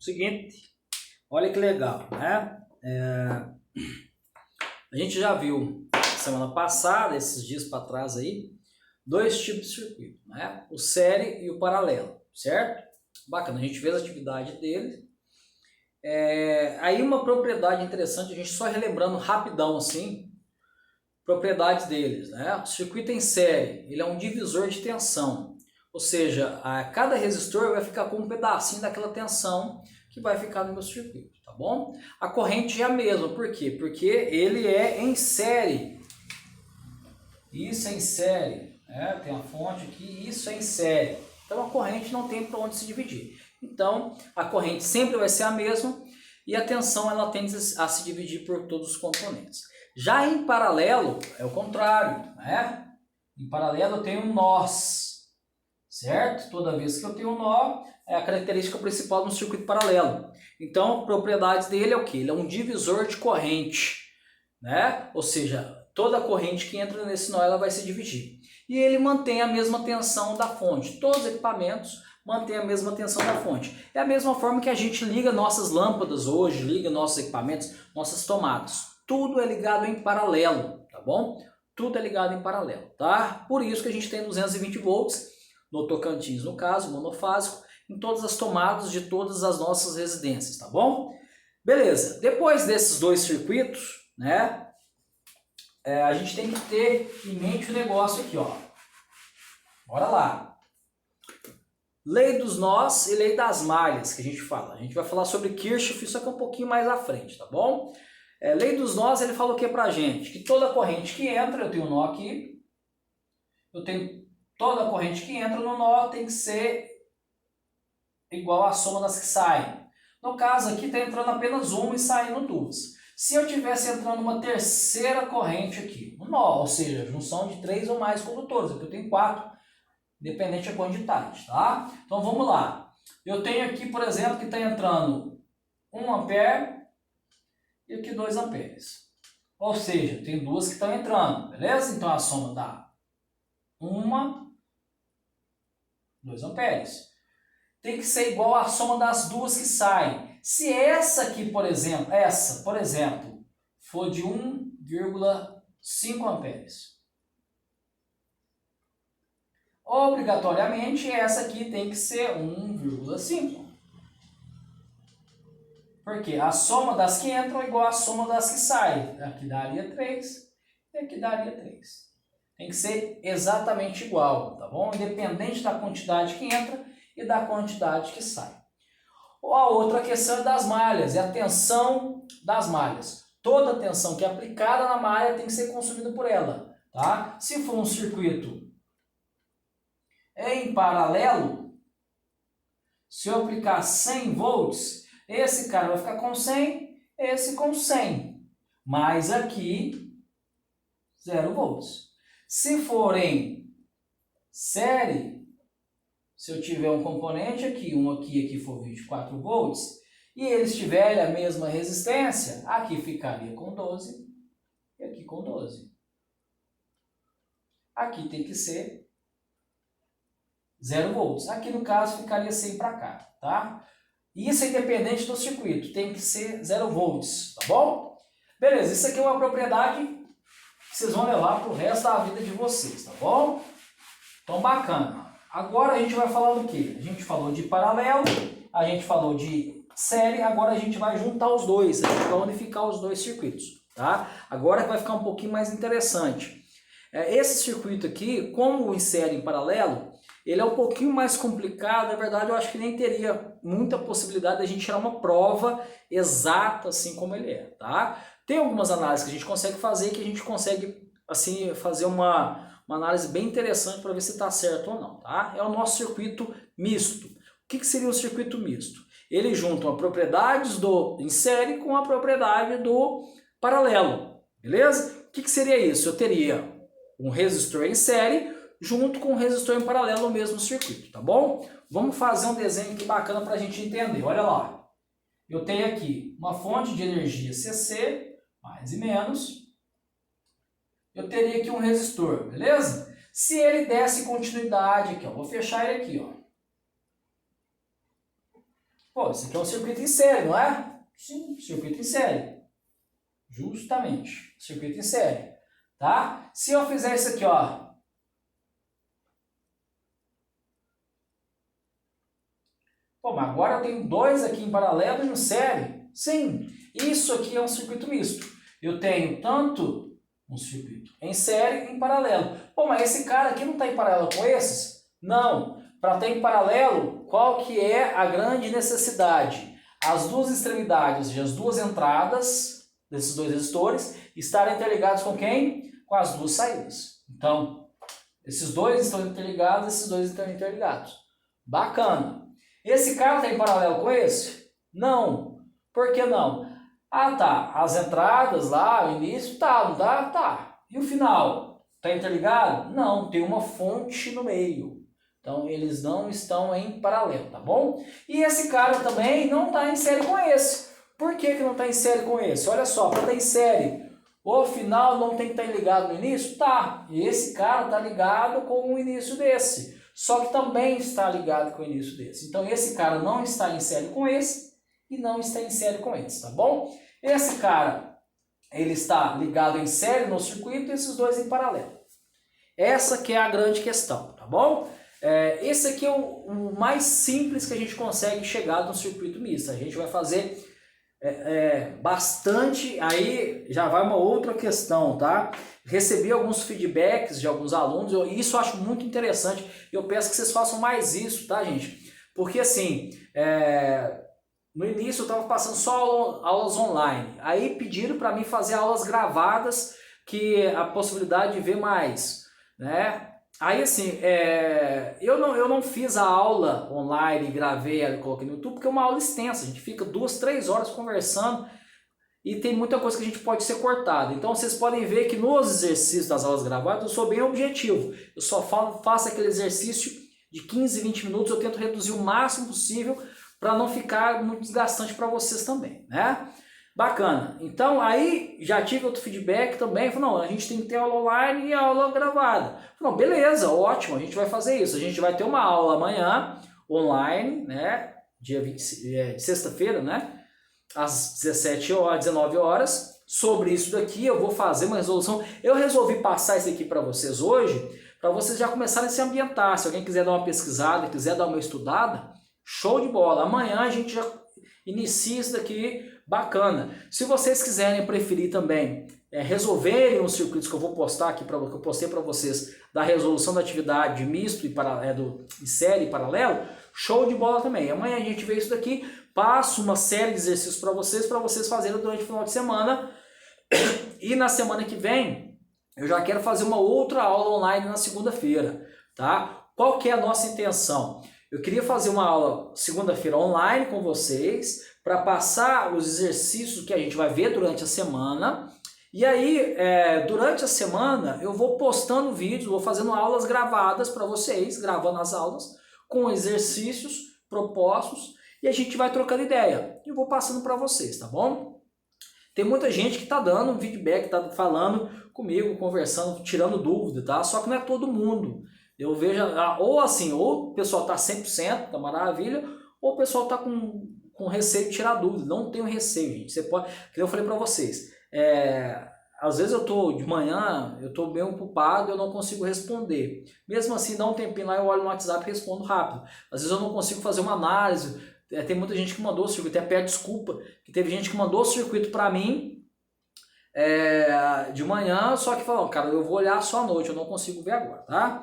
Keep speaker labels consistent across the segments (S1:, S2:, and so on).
S1: Seguinte, olha que legal, né? A gente já viu semana passada, esses dias para trás aí, dois tipos de circuito, né? O série e o paralelo, certo? Bacana, a gente fez a atividade dele. Aí uma propriedade interessante, a gente só relembrando rapidão assim, propriedades deles, né? O circuito em série, ele é um divisor de tensão, ou seja, cada resistor vai ficar com um pedacinho daquela tensão que vai ficar no meu circuito, tá bom? A corrente é a mesma, por quê? Porque ele é em série. Isso é em série, né? Tem a fonte aqui, isso é em série. Então a corrente não tem para onde se dividir. Então a corrente sempre vai ser a mesma e a tensão ela tende a se dividir por todos os componentes. Já em paralelo é o contrário, né? Em paralelo eu tenho nós, certo? Toda vez que eu tenho um nó, é a característica principal de um circuito paralelo. Então, propriedades dele é o que? Ele é um divisor de corrente, né? Ou seja, toda corrente que entra nesse nó ela vai se dividir. E ele mantém a mesma tensão da fonte. Todos os equipamentos mantêm a mesma tensão da fonte. É a mesma forma que a gente liga nossas lâmpadas hoje, liga nossos equipamentos, nossas tomadas. Tudo é ligado em paralelo, tá bom? Tudo é ligado em paralelo, tá? Por isso que a gente tem 220 volts no Tocantins, no caso, monofásico, em todas as tomadas de todas as nossas residências, tá bom? Beleza, depois desses dois circuitos, né, a gente tem que ter em mente o negócio aqui, ó. Bora lá. Lei dos nós e lei das malhas, que a gente fala. A gente vai falar sobre Kirchhoff, isso aqui é um pouquinho mais à frente, tá bom? Lei dos nós, ele fala o que pra gente? Que toda corrente que entra, eu tenho um nó aqui, eu tenho toda corrente que entra no nó tem que ser igual à soma das que saem. No caso aqui está entrando apenas uma e saindo duas. Se eu tivesse entrando uma terceira corrente aqui, um nó, ou seja, junção de 3 ou mais condutores, aqui eu tenho 4, independente da quantidade, tá? Então vamos lá. Eu tenho aqui, por exemplo, que está entrando 1 ampere e aqui 2 amperes. Ou seja, tem duas que estão entrando, beleza? Então a soma dá 2 amperes. Tem que ser igual à soma das duas que saem. Se essa aqui, por exemplo, for de 1,5 amperes, obrigatoriamente essa aqui tem que ser 1,5. Porque a soma das que entram é igual à soma das que saem. Aqui daria 3 e aqui daria 3. Tem que ser exatamente igual, tá bom? Independente da quantidade que entra e da quantidade que sai. A outra questão é das malhas, é a tensão das malhas. Toda a tensão que é aplicada na malha tem que ser consumida por ela, tá? Se for um circuito em paralelo, se eu aplicar 100 volts, esse cara vai ficar com 100, esse com 100. Mas aqui, 0 volts. Se for em série, se eu tiver um componente aqui, aqui for 24 volts, e eles tiverem a mesma resistência, aqui ficaria com 12 e aqui com 12. Aqui tem que ser 0 volts. Aqui no caso ficaria 100 para cá, tá? Isso é independente do circuito, tem que ser 0 volts, tá bom? Beleza, isso aqui é uma propriedade que vocês vão levar para o resto da vida de vocês, tá bom? Então bacana. Agora a gente vai falar do quê? A gente falou de paralelo, a gente falou de série, agora a gente vai juntar os dois, a gente vai unificar os dois circuitos, tá? Agora vai ficar um pouquinho mais interessante. Esse circuito aqui, como em série e em paralelo, ele é um pouquinho mais complicado, na verdade eu acho que nem teria muita possibilidade de a gente tirar uma prova exata assim como ele é, tá? Tem algumas análises que a gente consegue fazer, que a gente consegue assim fazer uma análise bem interessante para ver se está certo ou não, tá? É o nosso circuito misto. O que seria o circuito misto? Ele junta as propriedades do em série com a propriedade do paralelo, beleza? O que seria isso? Eu teria um resistor em série junto com um resistor em paralelo no mesmo circuito, tá bom? Vamos fazer um desenho aqui bacana para a gente entender. Olha lá. Eu tenho aqui uma fonte de energia CC, mais e menos. Eu teria aqui um resistor, beleza? Se ele desse continuidade aqui, ó, vou fechar ele aqui, ó. Pô, isso aqui é um circuito em série, não é? Sim, circuito em série. Justamente, circuito em série. Tá? Se eu fizer isso aqui, ó. Pô, mas agora eu tenho dois aqui em paralelo e em série. Sim, isso aqui é um circuito misto. Eu tenho tanto um circuito em série e em paralelo. Pô, mas esse cara aqui não está em paralelo com esses? Não. Para estar em paralelo, qual que é a grande necessidade? As duas extremidades, ou seja, as duas entradas desses dois resistores estarem interligados com quem? Com as duas saídas. Então, esses dois estão interligados, esses dois estão interligados. Bacana. Esse cara está em paralelo com esse? Não. Por que não? Ah, tá. As entradas lá, o início, tá, não tá? Tá. E o final? Está interligado? Não, tem uma fonte no meio. Então, eles não estão em paralelo, tá bom? E esse cara também não está em série com esse. Por que não está em série com esse? Olha só, para estar em série, o final não tem que estar ligado no início? Tá. E esse cara está ligado com o início desse. Só que também está ligado com o início desse. Então, esse cara não está em série com esse e não está em série com esse, tá bom? Esse cara, ele está ligado em série no circuito e esses dois em paralelo. Essa que é a grande questão, tá bom? Esse aqui é o mais simples que a gente consegue chegar no circuito misto. A gente vai fazer bastante, aí já vai uma outra questão, tá? Recebi alguns feedbacks de alguns alunos, e isso eu acho muito interessante, eu peço que vocês façam mais isso, tá, gente? Porque assim, no início eu estava passando só aulas online, aí pediram para mim fazer aulas gravadas, que a possibilidade de ver mais, né? Aí assim, eu não fiz a aula online, gravei ela e coloquei no YouTube, porque é uma aula extensa, a gente fica 2, 3 horas conversando e tem muita coisa que a gente pode ser cortada. Então vocês podem ver que nos exercícios das aulas gravadas eu sou bem objetivo, eu só faço aquele exercício de 15, 20 minutos, eu tento reduzir o máximo possível para não ficar muito desgastante para vocês também, né? Bacana. Então, aí já tive outro feedback também. Falei, não, a gente tem que ter aula online e aula gravada. Falei, não, beleza, ótimo, a gente vai fazer isso. A gente vai ter uma aula amanhã, online, né? Dia 20, de sexta-feira, né? Às 17 horas, 19 horas. Sobre isso daqui, eu vou fazer uma resolução. Eu resolvi passar isso aqui para vocês hoje, para vocês já começarem a se ambientar. Se alguém quiser dar uma pesquisada, quiser dar uma estudada, show de bola. Amanhã a gente já inicia isso daqui. Bacana. Se vocês quiserem preferir também resolverem os circuitos que eu vou postar aqui, que eu postei para vocês, da resolução da atividade misto e de série e paralelo, show de bola também. Amanhã a gente vê isso daqui, passo uma série de exercícios para vocês fazerem durante o final de semana. E na semana que vem, eu já quero fazer uma outra aula online na segunda-feira, tá? Qual que é a nossa intenção? Eu queria fazer uma aula segunda-feira online com vocês, para passar os exercícios que a gente vai ver durante a semana. E aí, durante a semana, eu vou postando vídeos, vou fazendo aulas gravadas para vocês, gravando as aulas, com exercícios propostos, e a gente vai trocando ideia. E eu vou passando para vocês, tá bom? Tem muita gente que está dando um feedback, está falando comigo, conversando, tirando dúvida, tá? Só que não é todo mundo. Eu vejo, ou assim, ou o pessoal está 100%, tá maravilha, ou o pessoal está com receio de tirar dúvida. Não tenho receio, gente. Você pode, que eu falei para vocês, às vezes eu tô de manhã, eu tô bem ocupado, eu não consigo responder. Mesmo assim, dá um tempinho lá, eu olho no WhatsApp e respondo rápido. Às vezes eu não consigo fazer uma análise. Tem muita gente que mandou o circuito, até pede desculpa, que teve gente que mandou o circuito para mim de manhã, só que falou, cara, eu vou olhar só à noite, eu não consigo ver agora, tá?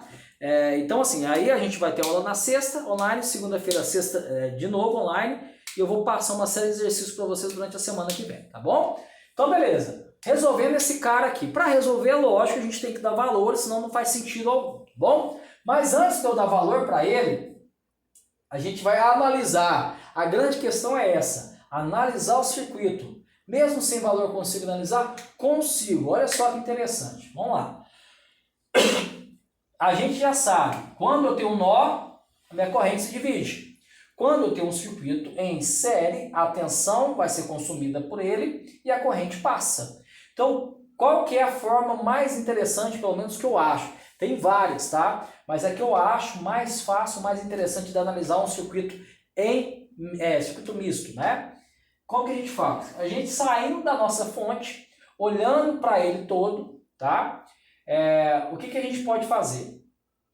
S1: Então assim, aí a gente vai ter aula na sexta, online, segunda-feira, sexta, de novo online, e eu vou passar uma série de exercícios para vocês durante a semana que vem, tá bom? Então beleza, resolvendo esse cara aqui. Para resolver, lógico, a gente tem que dar valor, senão não faz sentido algum, tá bom? Mas antes de eu dar valor para ele, a gente vai analisar. A grande questão é essa, analisar o circuito. Mesmo sem valor, consigo analisar? Consigo, olha só que interessante. Vamos lá. A gente já sabe, quando eu tenho um nó, a minha corrente se divide. Quando eu tenho um circuito em série, a tensão vai ser consumida por ele e a corrente passa. Então, qual que é a forma mais interessante, pelo menos que eu acho? Tem várias, tá? Mas a que eu acho mais fácil, mais interessante de analisar um circuito em circuito misto, né? Como que a gente faz? A gente saindo da nossa fonte, olhando para ele todo, tá? O que a gente pode fazer?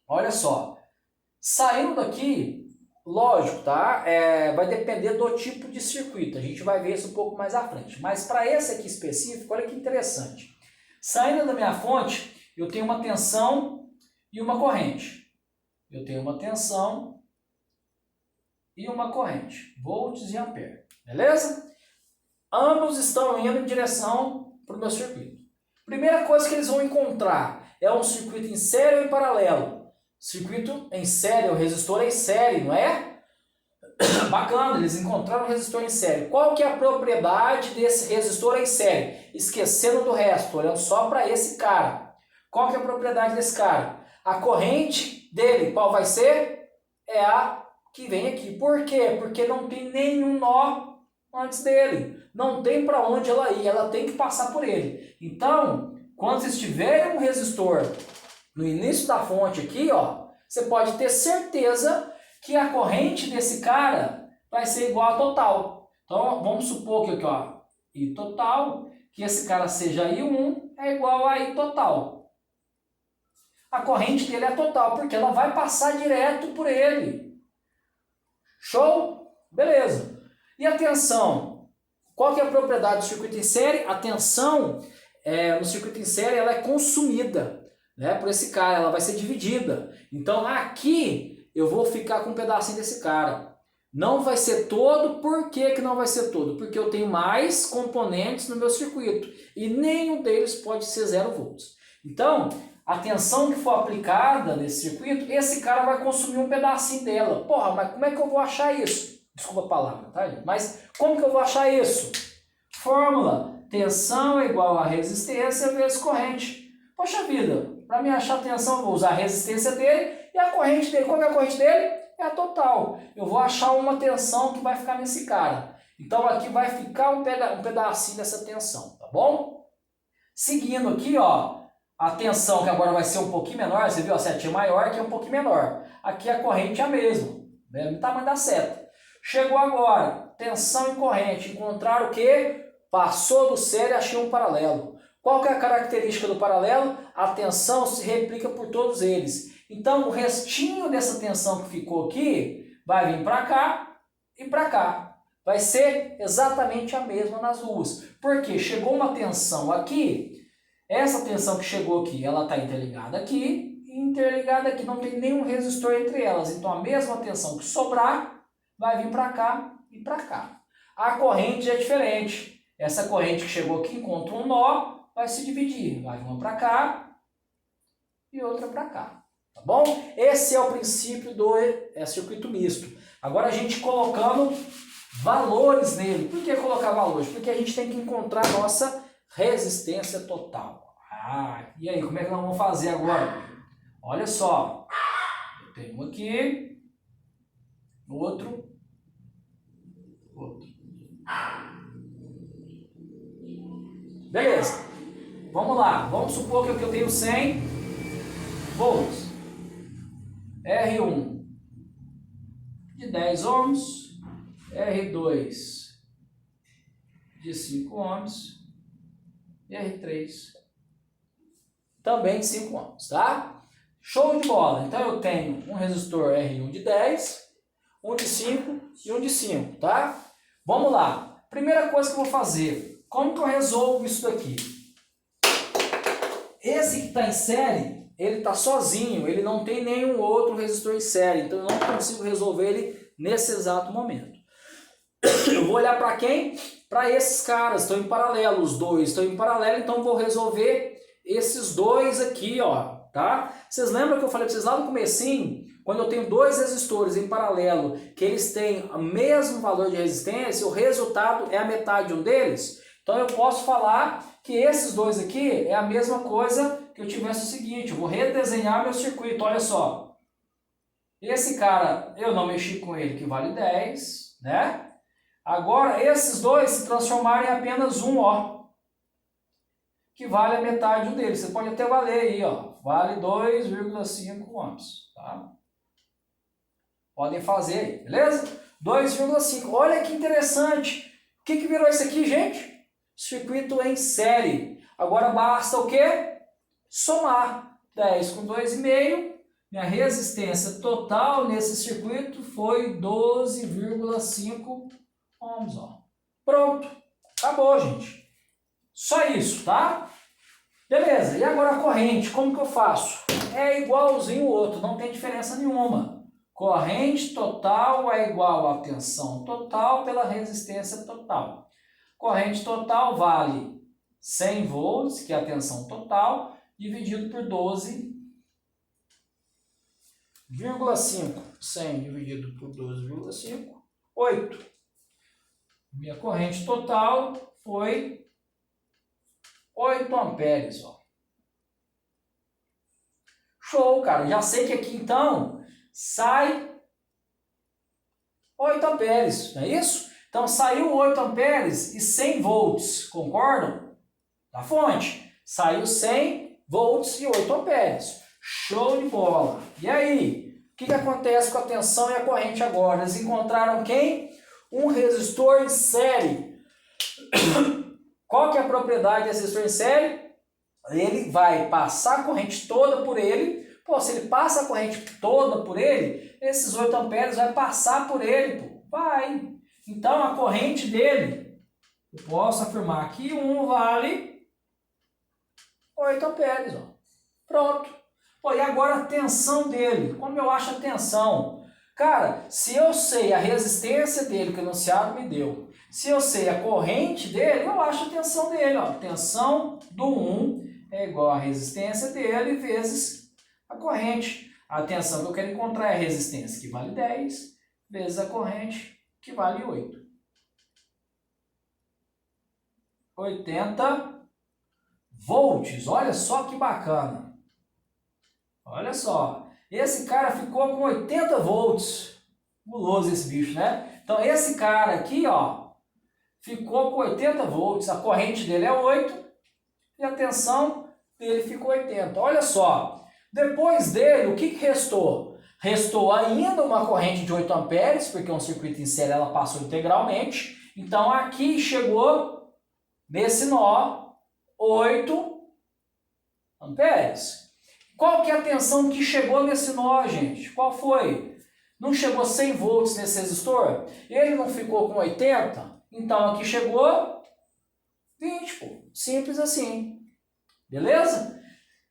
S1: Olha só, saindo daqui, lógico, tá? Vai depender do tipo de circuito, a gente vai ver isso um pouco mais à frente. Mas para esse aqui específico, olha que interessante. Saindo da minha fonte, eu tenho uma tensão e uma corrente. Eu tenho uma tensão e uma corrente, volts e ampere, beleza? Ambos estão indo em direção para o meu circuito. Primeira coisa que eles vão encontrar é um circuito em série ou em paralelo. Circuito em série, o resistor em série, não é? Bacana, eles encontraram um resistor em série. Qual que é a propriedade desse resistor em série? Esquecendo do resto, olhando só para esse cara. Qual que é a propriedade desse cara? A corrente dele, qual vai ser? É a que vem aqui. Por quê? Porque não tem nenhum nó antes dele. Não tem para onde ela ir, ela tem que passar por ele. Então, quando vocês tiverem um resistor no início da fonte aqui, ó, você pode ter certeza que a corrente desse cara vai ser igual a total. Então, vamos supor que aqui, ó, I total, que esse cara seja I1 é igual a I total. A corrente dele é total, porque ela vai passar direto por ele. Show? Beleza. E a tensão? Qual que é a propriedade do circuito em série? A tensão no circuito em série ela é consumida, né, por esse cara, ela vai ser dividida. Então aqui eu vou ficar com um pedacinho desse cara. Não vai ser todo. Por que que não vai ser todo? Porque eu tenho mais componentes no meu circuito e nenhum deles pode ser 0 volts. Então, a tensão que for aplicada nesse circuito, esse cara vai consumir um pedacinho dela. Porra, mas como é que eu vou achar isso? Desculpa a palavra, tá? Mas como que eu vou achar isso? Fórmula: tensão é igual a resistência vezes corrente. Poxa vida, para me achar a tensão eu vou usar a resistência dele e a corrente dele. Qual é a corrente dele? É a total. Eu vou achar uma tensão que vai ficar nesse cara. Então aqui vai ficar um pedacinho dessa tensão, tá bom? Seguindo aqui, ó, a tensão que agora vai ser um pouquinho menor, você viu a setinha maior, aqui é um pouquinho menor. Aqui a corrente é a mesma, mesmo tamanho da seta. Chegou agora, tensão e corrente, encontraram o quê? Passou do série e achei um paralelo. Qual que é a característica do paralelo? A tensão se replica por todos eles. Então, o restinho dessa tensão que ficou aqui vai vir para cá e para cá. Vai ser exatamente a mesma nas duas. Porque chegou uma tensão aqui, essa tensão que chegou aqui, ela está interligada aqui e interligada aqui. Não tem nenhum resistor entre elas. Então, a mesma tensão que sobrar vai vir para cá e para cá. A corrente é diferente. Essa corrente que chegou aqui encontra um nó, vai se dividir. Vai uma para cá e outra para cá. Tá bom? Esse é o princípio do circuito misto. Agora a gente colocando valores nele. Por que colocar valores? Porque a gente tem que encontrar a nossa resistência total. E aí, como é que nós vamos fazer agora? Olha só. Eu tenho um aqui, outro. Beleza. Vamos lá. Vamos supor que aqui eu tenho 100 volts. R1 de 10 ohms. R2 de 5 ohms. E R3 também de 5 ohms, tá? Show de bola. Então eu tenho um resistor R1 de 10, um de 5 e um de 5, tá? Vamos lá. Primeira coisa que eu vou fazer. Como que eu resolvo isso daqui? Esse que está em série, ele está sozinho, ele não tem nenhum outro resistor em série, então eu não consigo resolver ele nesse exato momento. Eu vou olhar para quem? Para esses caras, estão em paralelo, os dois estão em paralelo, então eu vou resolver esses dois aqui, ó, tá? Vocês lembram que eu falei para vocês lá no comecinho, quando eu tenho dois resistores em paralelo, que eles têm o mesmo valor de resistência, o resultado é a metade de um deles? Então eu posso falar que esses dois aqui é a mesma coisa que eu tivesse o seguinte, eu vou redesenhar meu circuito, olha só. Esse cara, eu não mexi com ele, que vale 10, né? Agora, esses dois se transformaram em apenas um, ó, que vale a metade de um deles. Você pode até valer aí, ó, vale 2,5 ohms, tá? Podem fazer aí, beleza? 2,5. Olha que interessante. O que virou isso aqui, gente? Circuito em série. Agora basta o quê? Somar. 10 com 2,5. Minha resistência total nesse circuito foi 12,5 ohms. Ó. Pronto. Acabou, gente. Só isso, tá? Beleza. E agora a corrente, como que eu faço? É igualzinho o outro, não tem diferença nenhuma. Corrente total é igual a tensão total pela resistência total. Corrente total vale 100 volts, que é a tensão total, dividido por 12,5. 100 dividido por 12,5, 8. Minha corrente total foi 8 amperes. Ó. Show, cara. Já sei que aqui, então, sai 8 amperes, não é isso? Então, saiu 8 amperes e 100 volts, concordam? Da fonte. Saiu 100 volts e 8 amperes. Show de bola. E aí? O que acontece com a tensão e a corrente agora? Eles encontraram quem? Um resistor em série. Qual que é a propriedade desse resistor em série? Ele vai passar a corrente toda por ele. Pô, se ele passa a corrente toda por ele, esses 8 amperes vai passar por ele, pô. Vai. Então, a corrente dele, eu posso afirmar que 1 vale 8 amperes. Ó. Pronto. Pô, e agora a tensão dele. Como eu acho a tensão? Cara, se eu sei a resistência dele que o enunciado me deu, se eu sei a corrente dele, eu acho a tensão dele. Ó. Tensão do 1 é igual a resistência dele vezes a corrente. A tensão que eu quero encontrar é a resistência, que vale 10, vezes a corrente, que vale 8. 80 volts. Olha só que bacana. Olha só. Esse cara ficou com 80 volts. Guloso esse bicho, né? Então, esse cara aqui, ó, ficou com 80 volts. A corrente dele é 8 e a tensão dele ficou 80. Olha só. Depois dele, o que restou? Restou ainda uma corrente de 8 amperes, porque um circuito em série ela passou integralmente. Então, aqui chegou, nesse nó, 8 amperes. Qual que é a tensão que chegou nesse nó, gente? Qual foi? Não chegou 100 volts nesse resistor? Ele não ficou com 80? Então, aqui chegou 20, pô. Simples assim. Beleza?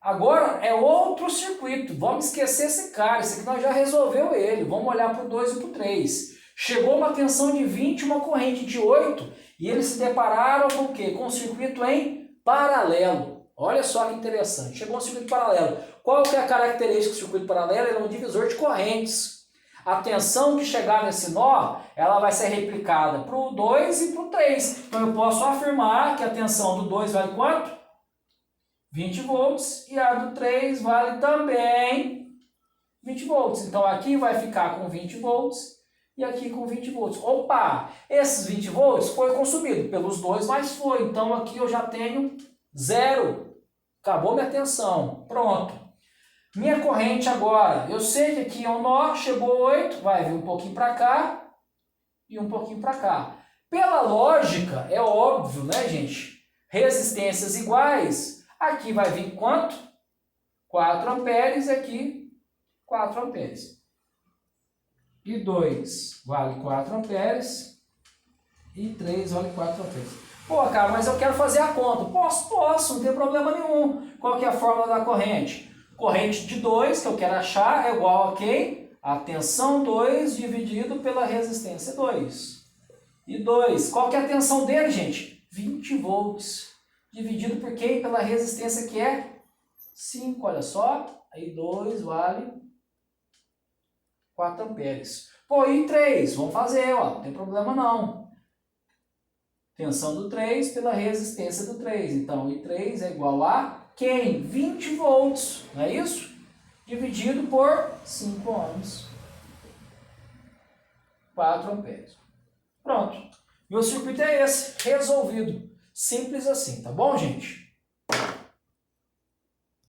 S1: Agora é outro circuito. Vamos esquecer esse cara. Esse aqui nós já resolveu ele. Vamos olhar para o 2 e para o 3. Chegou uma tensão de 20 e uma corrente de 8. E eles se depararam com o quê? Com um circuito em paralelo. Olha só que interessante. Chegou um circuito paralelo. Qual que é a característica do circuito paralelo? Ele é um divisor de correntes. A tensão que chegar nesse nó, ela vai ser replicada para o 2 e para o 3. Então eu posso afirmar que a tensão do 2 vale quanto? 20 volts. E a do 3 vale também 20 volts. Então aqui vai ficar com 20 volts e aqui com 20 volts. Opa! Esses 20 volts foi consumido pelos dois, mas foi. Então aqui eu já tenho 0. Acabou minha tensão. Pronto. Minha corrente agora. Eu sei que aqui é um nó, chegou 8, vai vir um pouquinho para cá e um pouquinho para cá. Pela lógica, é óbvio, né, gente? Resistências iguais. Aqui vai vir quanto? 4 amperes, aqui 4 amperes. E 2 vale 4 amperes e 3 vale 4 amperes. Pô, cara, mas eu quero fazer a conta. Posso, não tem problema nenhum. Qual que é a fórmula da corrente? Corrente de 2, que eu quero achar, é igual a quem? A tensão 2 dividido pela resistência 2. E 2, qual que é a tensão dele, gente? 20 volts. Dividido por quem? Pela resistência que é 5, olha só. Aí 2 vale 4 amperes. Pô, e 3? Vamos fazer, ó. Não tem problema não. Tensão do 3 pela resistência do 3. Então, I3 é igual a quem? 20 volts, não é isso? Dividido por 5 ohms. 4 amperes. Pronto. Meu circuito é esse, resolvido. Simples assim, tá bom, gente?